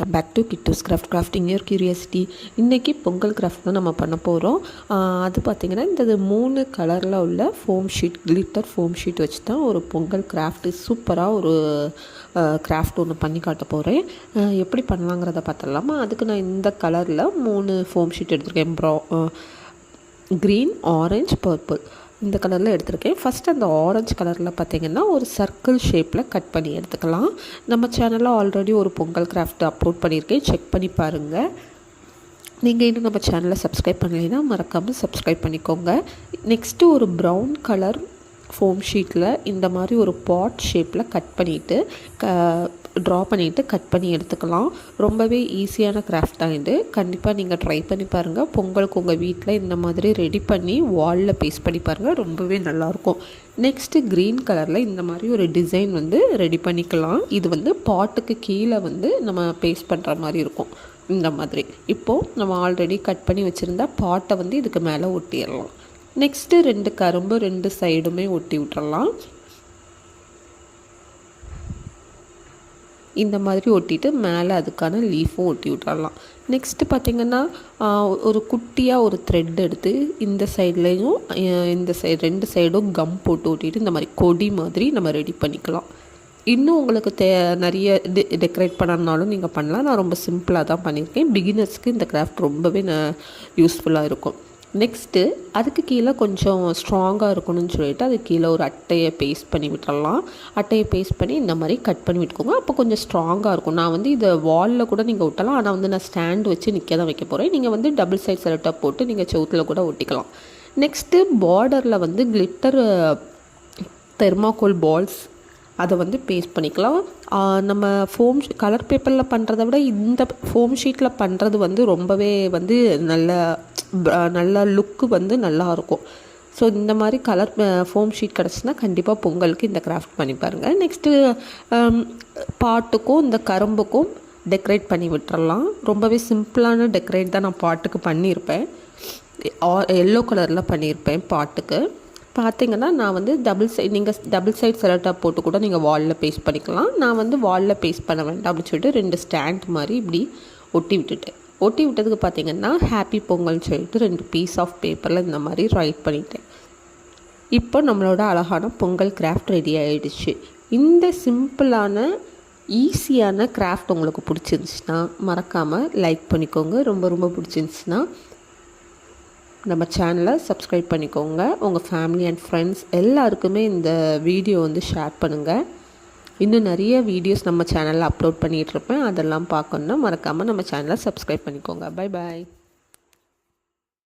Welcome back to Kittu's crafting your curiosity. இன்றைக்கி Pongal craft தான் நம்ம பண்ண போகிறோம். அது பார்த்திங்கன்னா இந்த 3 கலரில் உள்ள foam sheet, glitter foam sheet வச்சு தான் ஒரு பொங்கல் கிராஃப்ட்டு சூப்பராக ஒரு கிராஃப்ட் ஒன்று பண்ணி காட்ட போகிறேன். எப்படி பண்ணலாங்கிறத பார்த்துடலாமா? அதுக்கு நான் இந்த கலரில் 3 ஃபோம் ஷீட் எடுத்துருக்கேன். க்ரீன், ஆரஞ்ச், பர்பிள் இந்த கலரில் எடுத்திருக்கேன். ஃபஸ்ட் அந்த ஆரஞ்சு கலரில் பார்த்திங்கன்னா ஒரு சர்க்கிள் ஷேப்பில் கட் பண்ணி எடுத்துக்கலாம். நம்ம சேனலில் ஆல்ரெடி ஒரு பொங்கல் கிராஃப்ட் அப்லோட் பண்ணியிருக்கேன், செக் பண்ணி பாருங்கள். நீங்கள் இன்னும் நம்ம சேனலை சப்ஸ்கிரைப் பண்ணலைன்னா மறக்காமல் சப்ஸ்கிரைப் பண்ணிக்கோங்க. நெக்ஸ்ட்டு ஒரு ப்ரௌன் கலர் ஃபோம் ஷீட்டில் இந்த மாதிரி ஒரு பாட் ஷேப்பில் கட் பண்ணிவிட்டு ட்ரா பண்ணிவிட்டு கட் பண்ணி எடுத்துக்கலாம். ரொம்பவே ஈஸியான கிராஃப்ட் தான் இது. கண்டிப்பாக நீங்கள் ட்ரை பண்ணி பாருங்கள். பொங்கலுக்கு உங்கள் வீட்டில் இந்த மாதிரி ரெடி பண்ணி வாலில் பேஸ்ட் பண்ணி பாருங்கள், ரொம்பவே நல்லாயிருக்கும். நெக்ஸ்ட்டு க்ரீன் கலரில் இந்த மாதிரி ஒரு டிசைன் ரெடி பண்ணிக்கலாம். இது பாட்டுக்கு கீழே நம்ம பேஸ்ட் பண்ணுற மாதிரி இருக்கும் இந்த மாதிரி. இப்போது நம்ம ஆல்ரெடி கட் பண்ணி வச்சுருந்தா பாட்டை இதுக்கு மேலே ஒட்டிடலாம். நெக்ஸ்ட்டு 2 கரும்பு 2 சைடுமே ஒட்டி விட்டுறலாம். இந்த மாதிரி ஒட்டிட்டு மேலே அதுக்கான லீஃபும் ஒட்டி விட்டுறலாம். நெக்ஸ்ட்டு பார்த்திங்கன்னா ஒரு குட்டியாக ஒரு த்ரெட் எடுத்து இந்த சைட்லேயும் இந்த சைடு 2 சைடும் கம் போட்டு ஒட்டிட்டு இந்த மாதிரி கொடி மாதிரி நம்ம ரெடி பண்ணிக்கலாம். இன்னும் உங்களுக்கு நிறைய டெக்கரேட் பண்ணனாலும் நீங்கள் பண்ணலாம். நான் ரொம்ப சிம்பிளாக தான் பண்ணியிருக்கேன். பிகினர்ஸ்க்கு இந்த கிராஃப்ட் ரொம்பவே யூஸ்ஃபுல்லாக இருக்கும். நெக்ஸ்ட்டு அதுக்கு கீழே கொஞ்சம் ஸ்ட்ராங்காக இருக்கணும்னு சொல்லிட்டு அதுக்கு கீழே ஒரு அட்டையை பேஸ்ட் பண்ணி விட்டுறலாம். அட்டையை பேஸ்ட் பண்ணி இந்த மாதிரி கட் பண்ணி விட்டுக்கோங்க. அப்போ கொஞ்சம் ஸ்ட்ராங்காக இருக்கும். நான் இதை வாலில் கூட நீங்கள் ஒட்டலாம். ஆனால் நான் ஸ்டாண்ட் வச்சு நிற்க தான் வைக்க போகிறேன். நீங்கள் டபுள் சைட் செலட்டாக போட்டு நீங்கள் செவுத்தில் கூட ஒட்டிக்கலாம். நெக்ஸ்ட்டு பார்டரில் கிளிட்டர் தெர்மாக்கோல் பால்ஸ் அதை பேஸ்ட் பண்ணிக்கலாம். நம்ம ஃபோம் கலர் பேப்பரில் பண்ணுறத விட இந்த ஃபோம் ஷீட்டில் பண்ணுறது ரொம்பவே நல்ல லுக்கு நல்லாயிருக்கும். ஸோ இந்த மாதிரி கலர் ஃபோம் ஷீட் கிடச்சுன்னா கண்டிப்பாக பொங்கலுக்கு இந்த கிராஃப்ட் பண்ணி பாருங்கள். நெக்ஸ்ட்டு பாட்டுக்கும் இந்த கரும்புக்கும் டெக்கரேட் பண்ணி விட்டுறலாம். ரொம்பவே சிம்பிளான டெக்கரேட் தான் நான் பாட்டுக்கு பண்ணியிருப்பேன். எல்லோ கலரில் பண்ணியிருப்பேன் பாட்டுக்கு. பார்த்திங்கன்னா நான் நீங்கள் டபுள் சைட் செலட்டா போட்டு கூட நீங்கள் வாலில் பேஸ்ட் பண்ணிக்கலாம். நான் வாலில் பேஸ்ட் பண்ண வேண்டாம் அப்படின்னு சொல்லிட்டு 2 ஸ்டாண்ட் மாதிரி இப்படி ஒட்டி விட்டதுக்கு பார்த்திங்கன்னா ஹாப்பி பொங்கல்னு சொல்லிட்டு 2 பீஸ் ஆஃப் பேப்பரில் இந்த மாதிரி ரைட் பண்ணிட்டேன். இப்போ நம்மளோட அழகான பொங்கல் கிராஃப்ட் ரெடி ஆகிடுச்சு. இந்த சிம்பிளான ஈஸியான கிராஃப்ட் உங்களுக்கு பிடிச்சிருந்துச்சுன்னா மறக்காமல் லைக் பண்ணிக்கோங்க. ரொம்ப பிடிச்சிருந்துச்சுன்னா நம்ம சேனலை சப்ஸ்கிரைப் பண்ணிக்கோங்க. உங்கள் ஃபேமிலி அண்ட் ஃப்ரெண்ட்ஸ் எல்லாருக்குமே இந்த வீடியோ ஷேர் பண்ணுங்கள். இன்னும் நிறைய வீடியோஸ் நம்ம சேனலில் அப்லோட் பண்ணிகிட்ருப்பேன். அதெல்லாம் பார்க்கணுன்னா மறக்காமல் நம்ம சேனலை சப்ஸ்கிரைப் பண்ணிக்கோங்க. Bye bye.